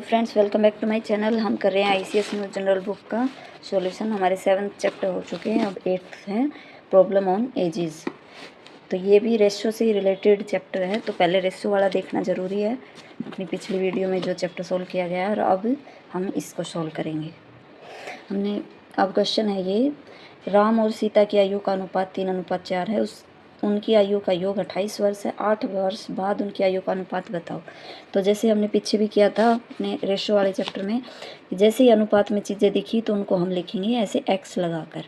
Hello friends, welcome back to my channel. हम कर रहे हैं आईसीएस न्यू जनरल बुक का सॉल्यूशन। हमारे 7th चैप्टर हो चुके हैं, अब 8th है प्रॉब्लम ऑन एजेस। तो ये भी रेशो से ही रिलेटेड चैप्टर है, तो पहले रेशो वाला देखना ज़रूरी है। अपनी पिछली वीडियो में जो चैप्टर सोल्व किया गया है और अब हम इसको सोल्व करेंगे। हमने अब क्वेश्चन है ये, राम और सीता की आयु का अनुपात 3:4 है। उनकी आयु का योग 28 वर्ष है। 8 वर्ष बाद उनकी आयु का अनुपात बताओ। तो जैसे हमने पीछे भी किया था अपने रेशो वाले चैप्टर में, जैसे ही अनुपात में चीज़ें दिखी तो उनको हम लिखेंगे ऐसे x लगाकर।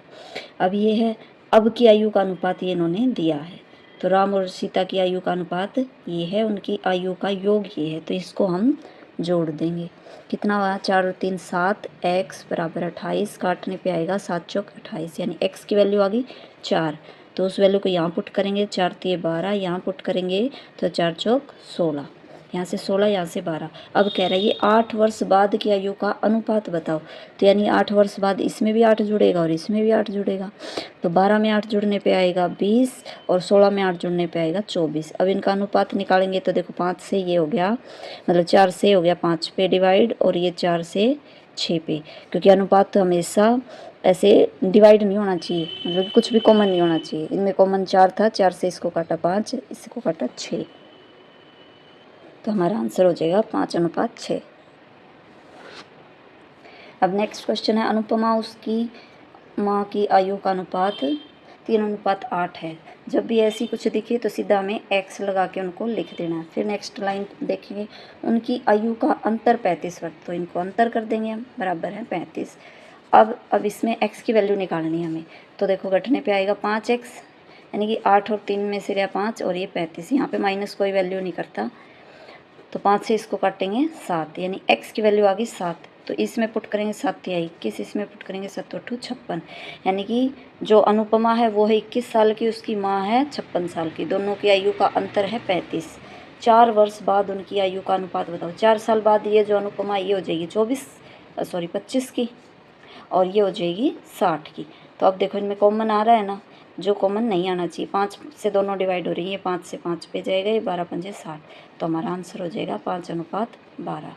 अब ये है, अब की आयु का अनुपात ये इन्होंने दिया है। तो राम और सीता की आयु का अनुपात ये है, उनकी आयु का योग ये है, तो इसको हम जोड़ देंगे। कितना हुआ? 4 और 3 7, x बराबर 28, काटने पे आएगा 7 चौक 28, यानी x की वैल्यू आ गई 4। तो उस वैल्यू को यहाँ पुट करेंगे, 4 3 12, यहाँ पुट करेंगे तो 4 चौक 16, यहाँ से 16, यहाँ से 12। अब कह रहा है ये 8 वर्ष बाद की आयु का अनुपात बताओ। तो यानी 8 वर्ष बाद इसमें भी 8 जुड़ेगा और इसमें भी 8 जुड़ेगा। तो 12 में 8 जुड़ने पे आएगा 20 और 16 में 8 जुड़ने पे आएगा 24। अब इनका अनुपात निकालेंगे तो देखो 5 से ये हो गया, मतलब 4 से हो गया 5 पे डिवाइड, और ये 4 से 6 पे, क्योंकि अनुपात तो हमेशा ऐसे डिवाइड नहीं होना चाहिए, मतलब कुछ भी कॉमन नहीं होना चाहिए। इनमें कॉमन 4 था, 4 से इसको काटा 5, इसको काटा 6, तो हमारा आंसर हो जाएगा 5:6। अब नेक्स्ट क्वेश्चन है, अनुपमा उसकी माँ की आयु का अनुपात 3:8 है। जब भी ऐसी कुछ दिखे तो सीधा हमें x लगा के उनको लिख देना है। फिर नेक्स्ट लाइन देखेंगे, उनकी आयु का अंतर 35 वर्ष, तो इनको अंतर कर देंगे हम, बराबर है 35। अब इसमें x की वैल्यू निकालनी है हमें। तो देखो घटने पे आएगा 5x, यानी कि 8 और 3 में से गया 5 और ये 35, यहाँ पे माइनस कोई वैल्यू नहीं करता। तो 5 से इसको काटेंगे 7, यानी x की वैल्यू आ गई 7। तो इसमें पुट करेंगे 7 या 21, इसमें पुट करेंगे 7 8 56, यानी कि जो अनुपमा है वो है 21 साल की, उसकी माँ है 56 साल की। दोनों की आयु का अंतर है 35। 4 वर्ष बाद उनकी आयु का अनुपात बताओ। 4 साल बाद ये जो अनुपमा ये हो जाएगी 25 की, और ये हो जाएगी 60 की। तो अब देखो इनमें कॉमन आ रहा है ना, जो कॉमन नहीं आना चाहिए। 5 से दोनों डिवाइड हो रही है, 5 से 5 पे जाएगा, ये 12 पंजे 60, तो हमारा आंसर हो जाएगा 5:12।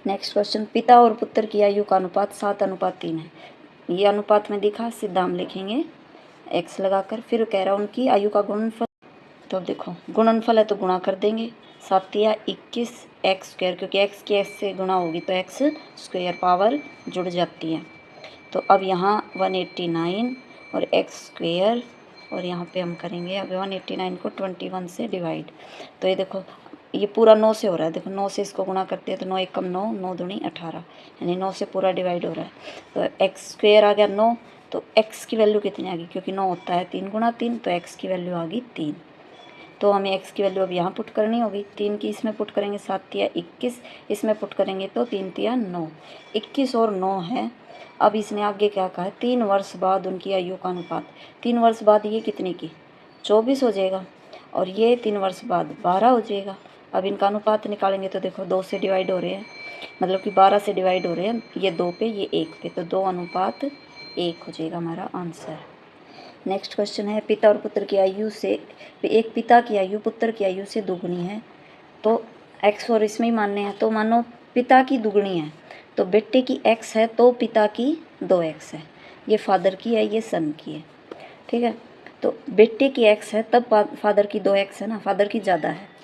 नेक्स्ट क्वेश्चन, पिता और पुत्र की आयु का अनुपात 7:3 है। ये अनुपात में दिखा, सीधा हम लिखेंगे x लगाकर। फिर कह रहा है उनकी आयु का गुणनफल। तो अब देखो गुणनफल है तो गुणा कर देंगे, 7 या 21 एक्स स्क्वायर, क्योंकि x की x से गुणा होगी तो x स्क्वायर पावर जुड़ जाती है। तो अब यहाँ 189 और x स्क्वायर, और यहाँ पे हम करेंगे अब 189 को 21 से डिवाइड। तो ये देखो ये पूरा 9 से हो रहा है, देखो 9 से इसको गुणा करते हैं तो 9 एकम 9, 9 दूनी 18, यानी 9 से पूरा डिवाइड हो रहा है। तो x स्क्वायर आ गया 9, तो x की वैल्यू कितनी आ गई, क्योंकि 9 होता है 3 गुणा 3, तो x की वैल्यू आ गई 3। तो हमें x की वैल्यू अब यहाँ पुट करनी होगी। 3 की इसमें पुट करेंगे 7 या 21, इसमें पुट करेंगे तो 3 या 9, 21 और 9 है। अब इसने आगे क्या कहा है, 3 वर्ष बाद उनकी आयु का अनुपात। 3 वर्ष बाद ये कितने की 24 हो जाएगा, और ये 3 वर्ष बाद 12 हो जाएगा। अब इनका अनुपात निकालेंगे तो देखो 2 से डिवाइड हो रहे हैं, मतलब कि 12 से डिवाइड हो रहे हैं, ये 2 पे ये 1 पे, तो 2:1 हो जाएगा हमारा आंसर। नेक्स्ट क्वेश्चन है, पिता और पुत्र की आयु से, एक पिता की आयु पुत्र की आयु से दुगनी है। तो x और इसमें ही मानने हैं, तो मानो पिता की दुगनी है, तो बेटे की x है तो पिता की 2x है। ये फादर की है, ये सन की है, ठीक है। तो बेटे की x है तब फादर की 2x है ना, फादर की ज़्यादा है।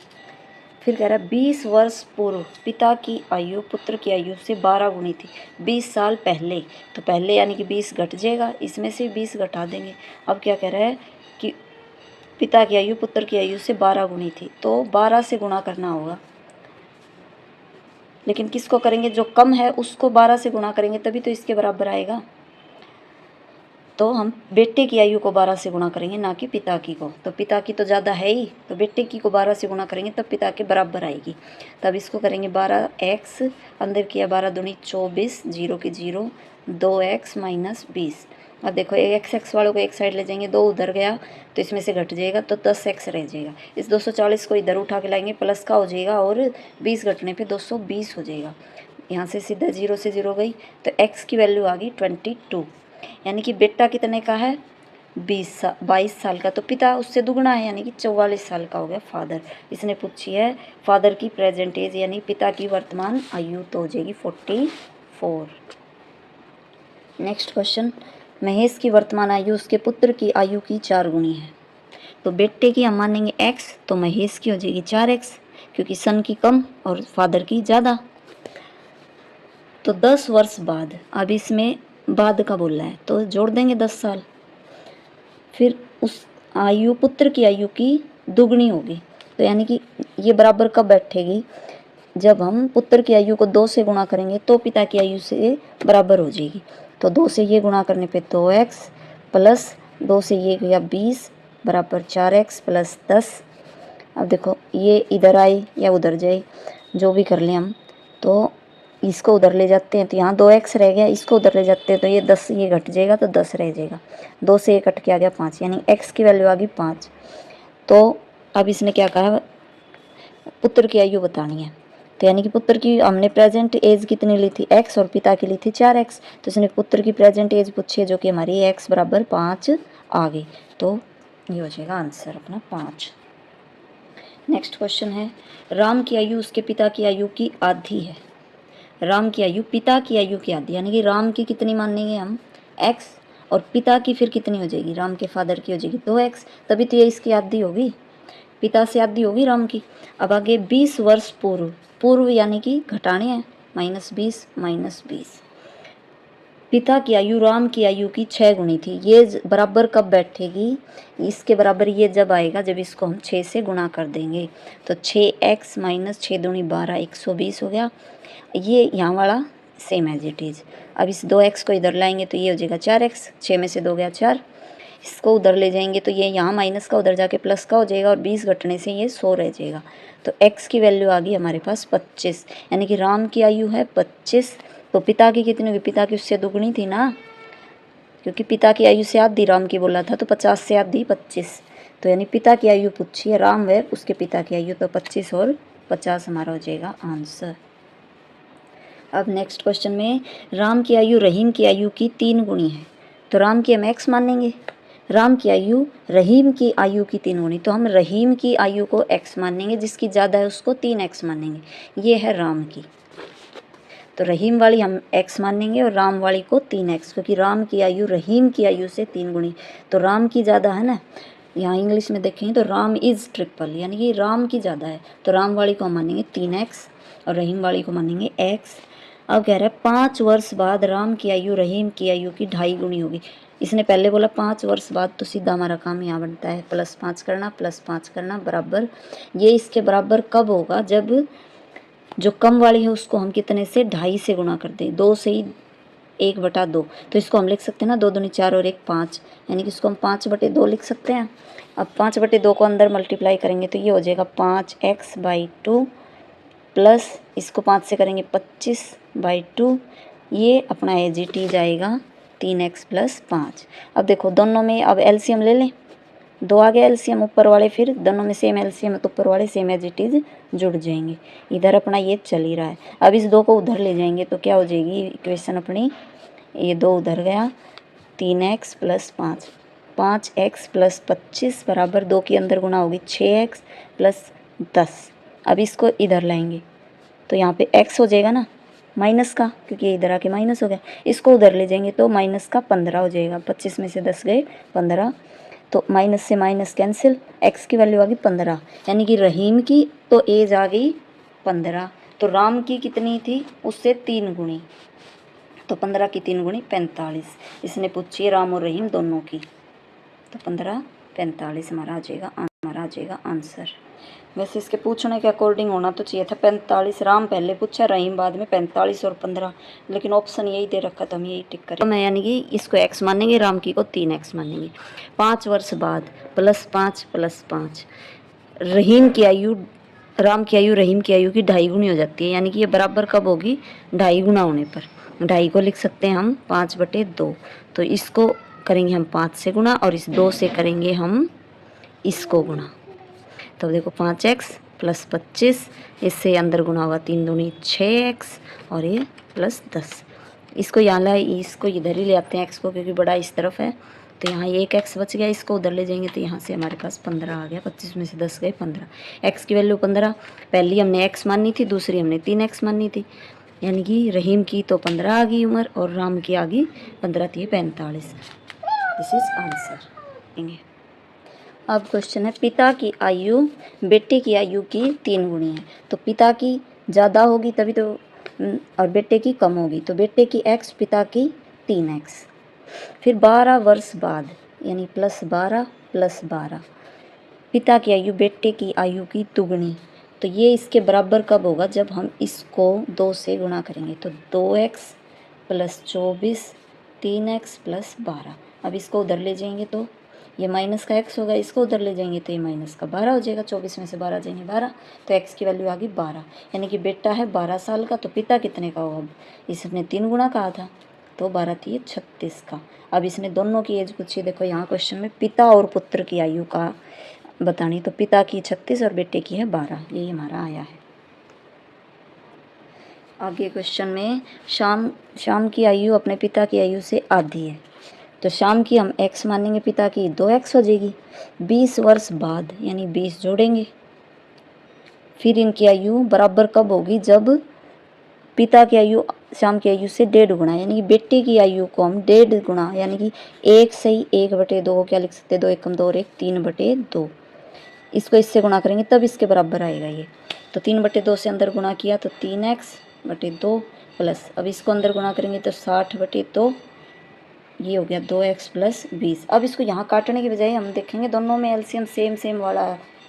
फिर कह रहा है 20 वर्ष पूर्व पिता की आयु पुत्र की आयु से 12 गुनी थी। 20 साल पहले, तो पहले यानी कि 20 घट जाएगा, इसमें से 20 घटा देंगे। अब क्या कह रहा है कि पिता की आयु पुत्र की आयु से 12 गुनी थी, तो 12 से गुणा करना होगा। लेकिन किसको करेंगे, जो कम है उसको 12 से गुणा करेंगे तभी तो इसके बराबर आएगा। तो हम बेटे की आयु को 12 से गुणा करेंगे, ना कि पिता की को। तो पिता की तो ज़्यादा है ही, तो बेटे की को 12 से गुणा करेंगे तब पिता के बराबर आएगी। तब इसको करेंगे 12x, अंदर किया 12 दूनी 24, 0 की 0, 2x माइनस 20। अब देखो x वालों को एक साइड ले जाएंगे, 2 उधर गया तो इसमें से घट जाएगा, तो 10x रह जाएगा। इस 240 को इधर उठा के लाएंगे, प्लस का हो जाएगा, और 20 घटने पे 220 हो जाएगा। यहाँ से सीधा 0 से 0 गई, तो x की वैल्यू आ गई 22, यानी कि बेटा कितने का है 22 साल का, तो पिता उससे दुगना है यानी कि 44 साल का हो गया फादर। इसने पूछी है फादर की प्रेजेंट एज यानी पिता की वर्तमान आयु, तो हो जाएगी 44। नेक्स्ट क्वेश्चन, महेश की वर्तमान आयु उसके पुत्र की आयु की 4 गुनी है। तो बेटे की हम मानेंगे x, तो महेश की हो जाएगी 4x, क्योंकि सन की कम और फादर की ज़्यादा। तो 10 वर्ष बाद, अब इसमें बाद का बोल रहा है तो जोड़ देंगे 10 साल। फिर उस आयु पुत्र की आयु की दुगनी होगी, तो यानी कि ये बराबर कब बैठेगी, जब हम पुत्र की आयु को 2 से गुणा करेंगे तो पिता की आयु से बराबर हो जाएगी। तो 2 से ये गुणा करने पे 2x प्लस 2 से ये गया 20 बराबर 4x प्लस 10। अब देखो ये इधर आए या उधर जाए जो भी कर लें हम, तो इसको उधर ले जाते हैं तो यहाँ 2x रह गया, इसको उधर ले जाते हैं तो ये 10 ये घट जाएगा तो 10 रह जाएगा, 2 से ये कट के आ गया 5, यानी x की वैल्यू आ गई 5। तो अब इसने क्या कहा, पुत्र की आयु बतानी है, तो यानी कि पुत्र की हमने प्रेजेंट एज कितनी ली थी x और पिता की ली थी 4x, तो इसने पुत्र की प्रेजेंट एज पूछी है जो कि हमारी x बराबर 5 आ गई, तो ये हो जाएगा आंसर अपना 5। नेक्स्ट क्वेश्चन है, राम की आयु उसके पिता की आयु की आधी है। राम की आयु पिता की आयु की आधी, यानी कि राम की कितनी मानेंगे हम x, और पिता की फिर कितनी हो जाएगी, राम के फादर की हो जाएगी 2x, तभी तो ये इसकी आधी होगी, पिता से आधी होगी राम की। अब आगे 20 वर्ष पूर्व, पूर्व यानी कि घटाने हैं, -20 पिता की आयु राम की आयु की 6 गुनी थी। ये बराबर कब बैठेगी, इसके बराबर ये जब आएगा जब इसको हम 6 से गुणा कर देंगे, तो 6x माइनस 6 दूनी 12 120 हो गया। ये यहाँ वाला सेम एज इट इज़। अब इस 2x को इधर लाएंगे तो ये हो जाएगा 4x, 6 में से 2 गया 4, इसको उधर ले जाएंगे तो ये यहाँ माइनस का उधर जाके प्लस का हो जाएगा और 20 घटने से ये 100 रह जाएगा। तो x की वैल्यू आ गई हमारे पास 25, यानी कि राम की आयु है 25, तो पिता की कितनी होगी, पिता की उससे दुगनी थी ना, क्योंकि पिता की आयु से आधी राम की बोला था, तो 50 से आधी 25, तो यानी पिता की आयु पूछी है राम व उसके पिता की आयु, तो 25 और 50 हमारा हो जाएगा आंसर। अब नेक्स्ट क्वेश्चन में, राम की आयु रहीम की आयु की 3 गुनी है, तो राम की हम x मानेंगे, राम की आयु रहीम की आयु की 3 गुनी, तो हम रहीम की आयु को x मानेंगे, जिसकी ज़्यादा है उसको 3x मानेंगे। ये है राम की, तो रहीम वाली हम x मानेंगे और राम वाली को 3x, क्योंकि राम की आयु रहीम की आयु से 3 गुनी, तो राम की ज़्यादा है ना, यहाँ इंग्लिश में देखेंगे तो राम इज़ ट्रिपल, यानी कि राम की ज़्यादा है, तो राम वाली को हम मानेंगे 3x और रहीम वाली को मानेंगे x। अब कह रहा है 5 वर्ष बाद राम की आयु रहीम की आयु की 2.5 गुनी होगी। इसने पहले बोला 5 वर्ष बाद, तो सीधा हमारा काम यहाँ बनता है +5 करना +5 करना बराबर, ये इसके बराबर कब होगा, जब जो कम वाली है उसको हम कितने से 2.5 से गुणा कर दें, 2 से ही 1/2, तो इसको हम लिख सकते हैं ना 2 दूनी 4 और 1 5, यानी कि इसको हम 5/2 लिख सकते हैं। अब 5/2 को अंदर मल्टीप्लाई करेंगे तो ये हो जाएगा 5x/2 प्लस इसको 5 से करेंगे 25/2, ये अपना एज इट इज आएगा 3x + 5। अब देखो दोनों में अब एलसीएम ले लें, 2 आ गया एलसीएम ऊपर वाले, फिर दोनों में सेम एलसीएम है तो ऊपर वाले सेम एज इट इज जुड़ जाएंगे। इधर अपना ये चल ही रहा है, अब इस 2 को उधर ले जाएंगे तो क्या हो जाएगी इक्वेशन अपनी, ये 2 उधर गया 3x + 5, 5x + 25 बराबर 2 के अंदर गुणा होगी 6x + 10। अब इसको इधर लाएंगे तो यहाँ पे x हो जाएगा ना माइनस का, क्योंकि ये इधर आके माइनस हो गया, इसको उधर ले जाएंगे तो माइनस का 15 हो जाएगा, 25 में से 10 गए 15, तो माइनस से माइनस कैंसिल, x की वैल्यू आ गई 15, यानी कि रहीम की तो एज आ गई 15, तो राम की कितनी थी उससे 3 गुनी, तो 15 की 3 गुनी 45, इसने पूछी राम और रहीम दोनों की, तो 15 45 हमारा आ जाएगा आंसर। वैसे इसके पूछने के अकॉर्डिंग होना तो चाहिए था 45, राम पहले पूछा रहीम बाद में 45 और 15, लेकिन ऑप्शन यही दे रखा तो हम यही टिक करें। तो मैं यानी कि इसको x मानेंगे, राम की को 3x मानेंगे। 5 वर्ष बाद +5 + 5, रहीम की आयु राम की आयु रहीम की आयु की 2.5 गुनी हो जाती है, यानी कि ये बराबर कब होगी, 2.5 गुना होने पर। 2.5 को लिख सकते हैं हम 5/2, तो इसको करेंगे हम 5 से गुणा और इस 2 से करेंगे हम इसको गुणा, तो देखो 5x + 25, इससे अंदर गुना होगा 3 दूनी 6x और ये +10, इसको यहाँ लाए, इसको इधर ही ले आते हैं x को, क्योंकि बड़ा इस तरफ है, तो यहाँ एक एक्स बच गया, इसको उधर ले जाएंगे तो यहाँ से हमारे पास 15 आ गया। 25 में से 10 गए 15। एक्स की वैल्यू 15, पहली हमने एक्स माननी थी, दूसरी हमने 3 एक्स माननी थी, यानी कि रहीम की तो 15 आ गई उम्र और राम की आ गई 15 थी 45। This is answer. अब क्वेश्चन है पिता की आयु बेटे की आयु की 3 गुनी है, तो पिता की ज़्यादा होगी तभी तो, और बेटे की कम होगी, तो बेटे की एक्स पिता की 3x। फिर 12 वर्ष बाद यानी +12 +12 पिता की आयु बेटे की आयु की दुगनी, तो ये इसके बराबर कब होगा, जब हम इसको 2 से गुणा करेंगे, तो 2x + 24 3x + 12। अब इसको उधर ले जाएंगे तो ये माइनस का x होगा, इसको उधर ले जाएंगे तो ये माइनस का 12 हो जाएगा। 24 में से 12 जाएंगे 12, तो x की वैल्यू आ गई 12, यानी कि बेटा है 12 साल का, तो पिता कितने का होगा, इसने 3 गुना कहा था तो 12 थी 36 का। अब इसने दोनों की एज पूछी, देखो यहाँ क्वेश्चन में पिता और पुत्र की आयु का बतानी, तो पिता की 36 और बेटे की है 12, यही हमारा आया है। आगे क्वेश्चन में शाम की आयु अपने पिता की आयु से आधी है, तो शाम की हम x मानेंगे, पिता की 2x हो जाएगी। 20 वर्ष बाद यानी 20 जोड़ेंगे, फिर इनकी आयु बराबर कब होगी, जब पिता की आयु शाम की आयु से 1.5 गुना, यानी कि बेटे की आयु को हम 1.5 गुना, यानी कि 1 सही 1/2 क्या लिख सकते हैं, 2 एकम 2 और 1 3/2, इसको इससे गुणा करेंगे तब इसके बराबर आएगा ये, तो 3/2 से अंदर गुणा किया तो 3x/2 प्लस, अब इसको अंदर गुणा करेंगे तो 60/2, ये हो गया 2x + 20। अब इसको यहाँ काटने की बजाय हम देखेंगे दोनों में एलसीएम सेम वाला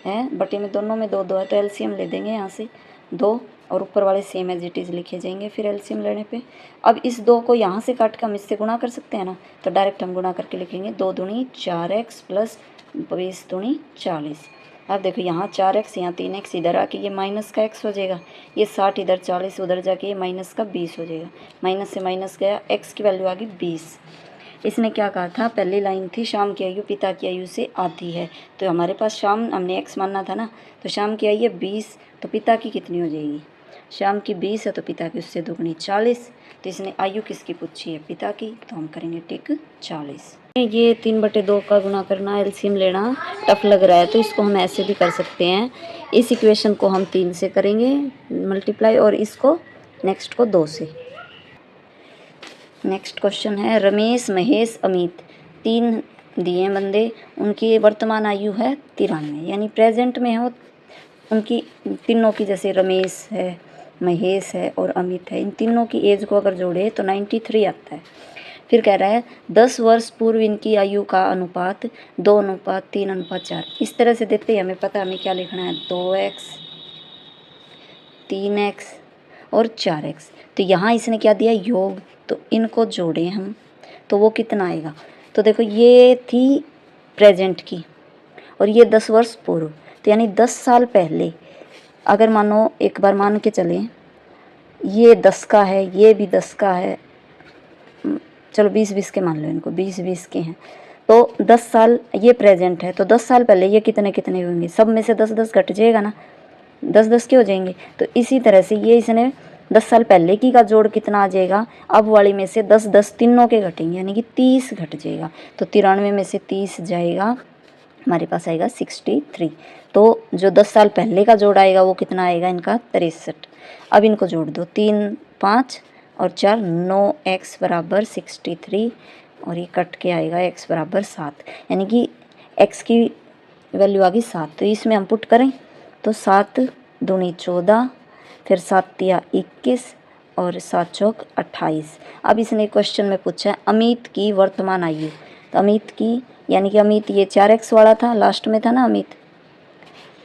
है, बटे में दोनों में 2 है, तो एलसीएम ले देंगे यहाँ से 2 और ऊपर वाले सेम एज इट इज़ लिखे जाएंगे फिर एलसीएम लेने पे। अब इस 2 को यहाँ से काट के हम इससे गुणा कर सकते हैं ना, तो डायरेक्ट हम गुणा करके लिखेंगे 2 दूनी 4x + 20 दूनी 40। अब देखो यहाँ 4x यहाँ 3x, इधर आके ये माइनस का x हो जाएगा, ये 60 इधर 40 उधर जाके ये माइनस का 20 हो जाएगा, माइनस से माइनस गया, x की वैल्यू आ गई 20। इसने क्या कहा था, पहली लाइन थी शाम की आयु पिता की आयु से आधी है, तो हमारे पास शाम हमने x मानना था ना, तो शाम की आयु है 20, तो पिता की कितनी हो जाएगी, शाम की 20 है तो पिता की उससे दुगनी 40, तो इसने आयु किसकी पूछी है, पिता की, तो हम करेंगे टिक 40। ये 3/2 का गुणा करना एलसीएम लेना टफ लग रहा है, तो इसको हम ऐसे भी कर सकते हैं, इस इक्वेशन को हम 3 से करेंगे मल्टीप्लाई और इसको नेक्स्ट को 2 से। नेक्स्ट क्वेश्चन है रमेश महेश अमित 3 दिए बंदे, उनकी वर्तमान आयु है 93, यानी प्रेजेंट में हो उनकी तीनों की, जैसे रमेश है महेश है और अमित है, इन तीनों की एज को अगर जोड़े तो 93 आता है। फिर कह रहा है 10 वर्ष पूर्व इनकी आयु का अनुपात 2:3:4, इस तरह से देते ही हमें पता हमें क्या लिखना है, 2x 3x और 4x, तो यहाँ इसने क्या दिया योग, तो इनको जोड़ें हम तो वो कितना आएगा, तो देखो ये थी प्रेजेंट की और ये 10 वर्ष पूर्व, तो यानी 10 साल पहले, अगर मानो एक बार मान के चलें ये 10 का है ये भी 10 का है, चलो 20-20 के मान लो इनको, 20-20 के हैं, तो 10 साल ये प्रेजेंट है, तो 10 साल पहले ये कितने होंगे, सब में से 10-10 घट जाएगा ना, 10-10 के हो जाएंगे, तो इसी तरह से ये इसने 10 साल पहले की का जोड़ कितना आ जाएगा, अब वाली में से 10-10 तीनों के घटेंगे, यानी कि 30 घट जाएगा, तो 93 में से 30 जाएगा, हमारे पास आएगा 63। तो जो 10 साल पहले का जोड़ आएगा वो कितना आएगा इनका 63। अब इनको जोड़ दो, 3 5 और 4 9x = 63 और ये कट के आएगा x = 7, यानी कि x की वैल्यू आ गई 7, तो इसमें हम पुट करें तो 7 दूनी 14, फिर 7 तिया 21 और 7 चौक 28। अब इसने क्वेश्चन में पूछा है अमित की वर्तमान आयु, तो अमित की यानी कि अमित ये 4x वाला था, लास्ट में था ना अमित,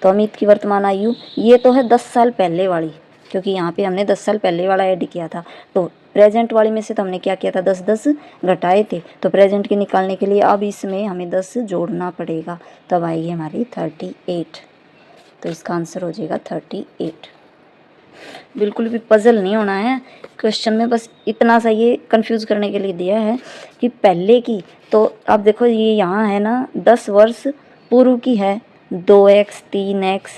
तो अमित की वर्तमान आयु ये तो है 10 साल पहले वाली, क्योंकि यहाँ पे हमने 10 साल पहले वाला ऐड किया था, तो प्रेजेंट वाली में से तो हमने क्या किया था 10-10 घटाए थे, तो प्रेजेंट के निकालने के लिए अब इसमें हमें 10 जोड़ना पड़ेगा, तब आएगी हमारी 38, तो इसका आंसर हो जाएगा 38। बिल्कुल भी पजल नहीं होना है क्वेश्चन में, बस इतना सा ये कंफ्यूज करने के लिए दिया है कि पहले की, तो अब देखो ये यहाँ है ना 10 वर्ष पूर्व की है 2x 3x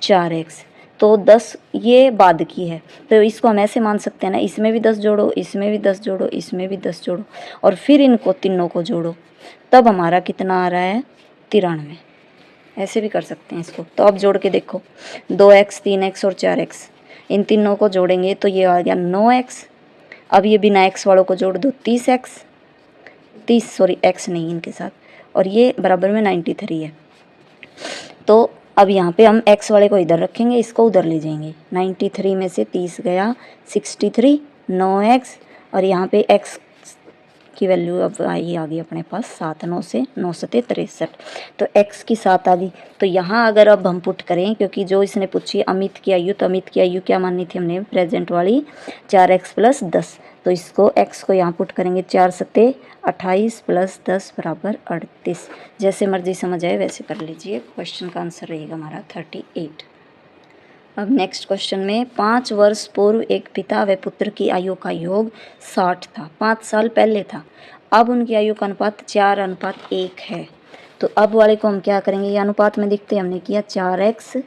4x, तो 10 ये बाद की है, तो इसको हम ऐसे मान सकते हैं ना, इसमें भी 10 जोड़ो, इसमें भी 10 जोड़ो, इसमें भी 10 जोड़ो और फिर इनको तीनों को जोड़ो, तब हमारा कितना आ रहा है 93। ऐसे भी कर सकते हैं इसको। तो अब जोड़ के देखो 2x 3x और 4x, इन तीनों को जोड़ेंगे तो ये आ गया 9x। अब ये बिना x वालों को जोड़ दो 30x x नहीं इनके साथ, और ये बराबर में 93 है। तो अब यहाँ पे हम x वाले को इधर रखेंगे, इसको उधर ले जाएंगे। 93 में से 30 गया 63, 9x, और यहाँ पे x की वैल्यू अब आई आ गई अपने पास 7, 9 से 9 सते 63, तो x की 7 आ गई। तो यहाँ अगर अब हम पुट करें, क्योंकि जो इसने पूछी अमित की आयु, तो अमित की आयु क्या माननी थी हमने, प्रेजेंट वाली 4x + 10, तो इसको x को यहाँ पुट करेंगे 4 सते 28 + 10 बराबर 38। जैसे मर्जी समझ आए वैसे कर लीजिए। क्वेश्चन का आंसर रहेगा हमारा 38। अब नेक्स्ट क्वेश्चन में 5 वर्ष पूर्व एक पिता व पुत्र की आयु का योग 60 था, 5 साल पहले था। अब उनकी आयु का अनुपात 4:1 है। तो अब वाले को हम क्या करेंगे, ये अनुपात में दिखते हमने किया 4x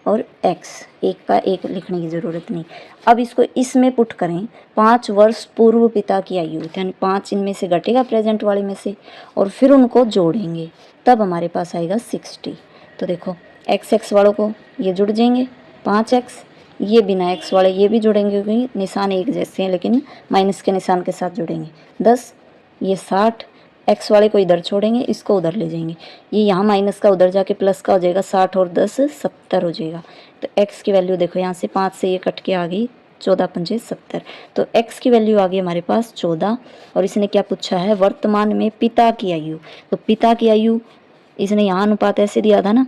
और x, एक का एक लिखने की ज़रूरत नहीं। अब इसको इसमें पुट करें 5 वर्ष पूर्व पिता की आयु, यानी 5 इनमें से घटेगा प्रेजेंट वाले में से, और फिर उनको जोड़ेंगे, तब हमारे पास आएगा 60। तो देखो x वालों को ये जुड़ जाएंगे 5x, ये बिना x वाले ये भी जुड़ेंगे क्योंकि निशान एक जैसे हैं, लेकिन माइनस के निशान के साथ जुड़ेंगे 10, ये 60, x वाले को इधर छोड़ेंगे, इसको उधर ले जाएंगे, ये यहाँ माइनस का उधर जाके प्लस का हो जाएगा, 60 और 10 70 हो जाएगा। तो x की वैल्यू देखो यहाँ से 5 से ये कट के आ गई 14 पंजे 70, तो x की वैल्यू आ गई हमारे पास 14। और इसने क्या पूछा है, वर्तमान में पिता की आयु, तो पिता की आयु इसने यहाँ अनुपात ऐसे दिया था ना,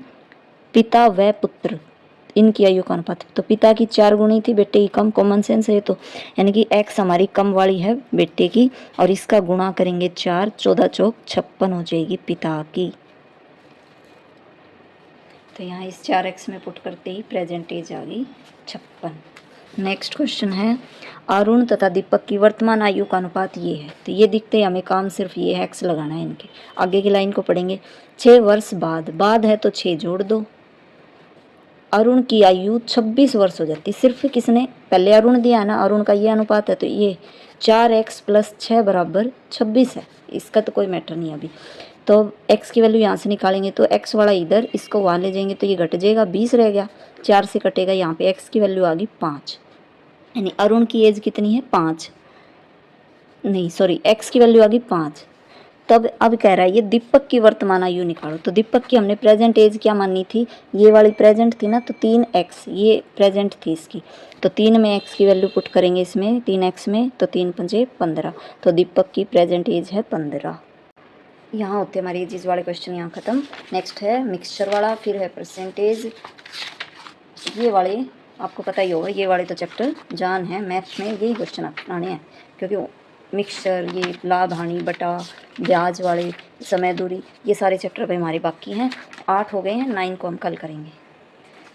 पिता व पुत्र इनकी आयु का अनुपात, तो पिता की 4 गुणी थी, बेटे की कम, कॉमन सेंस है तो, यानी कि x हमारी कम वाली है बेटे की, और इसका गुणा करेंगे 4, 14 चौक 56 हो जाएगी पिता की। तो यहाँ इस 4x में पुट करते ही प्रेजेंट एज आ गई 56। नेक्स्ट क्वेश्चन है, अरुण तथा दीपक की वर्तमान आयु का अनुपात ये है। तो ये दिखते हैं हमें, काम सिर्फ ये है x लगाना है इनके। आगे की लाइन को पढ़ेंगे, 6 वर्ष बाद है तो 6 जोड़ दो, अरुण की आयु 26 वर्ष हो जाती। सिर्फ किसने पहले अरुण दिया है ना, अरुण का ये अनुपात है, तो ये 4x + 6 बराबर 26 है, इसका तो कोई मैटर नहीं अभी। तो x की वैल्यू यहाँ से निकालेंगे तो x वाला इधर, इसको वहाँ ले जाएंगे तो ये घट जाएगा, 20 रह गया, 4 से कटेगा, यहाँ पे x की वैल्यू आ गई 5, यानी अरुण की एज कितनी है 5, नहीं सॉरी x की वैल्यू आ गई 5। तब अब कह रहा है ये दीपक की वर्तमान आयु निकालो। तो दीपक की हमने प्रेजेंट एज क्या माननी थी, ये वाली प्रेजेंट थी ना, तो 3x ये प्रेजेंट थी इसकी, तो 3 में x की वैल्यू पुट करेंगे इसमें 3x में, तो 3 पंजे 15, तो दीपक की प्रेजेंट एज है 15। यहाँ होते हमारे एजेस वाले क्वेश्चन यहाँ ख़त्म। नेक्स्ट है मिक्सचर वाला, फिर है परसेंटेज। ये वाले आपको पता ही होगा, ये वाले तो चैप्टर जान है, मैथ्स में यही क्वेश्चन आने हैं, क्योंकि मिक्सचर, ये लाभ हानि बटा, ब्याज वाले, समय दूरी, ये सारे चैप्टर पे हमारे बाकी हैं। 8 हो गए हैं, 9 को हम कल करेंगे।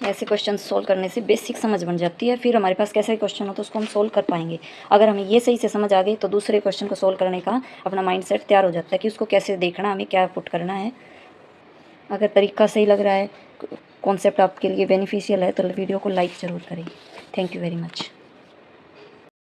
ऐसे क्वेश्चन सोल्व करने से बेसिक समझ बन जाती है, फिर हमारे पास कैसे क्वेश्चन हो तो उसको हम सोल्व कर पाएंगे। अगर हमें ये सही से समझ आ गई तो दूसरे क्वेश्चन को सोल्व करने का अपना माइंडसेट तैयार हो जाता है कि उसको कैसे देखना, हमें क्या पुट करना है। अगर तरीका सही लग रहा है, कॉन्सेप्ट आपके लिए बेनिफिशियल है, तो वीडियो को लाइक ज़रूर करें। Thank you very much.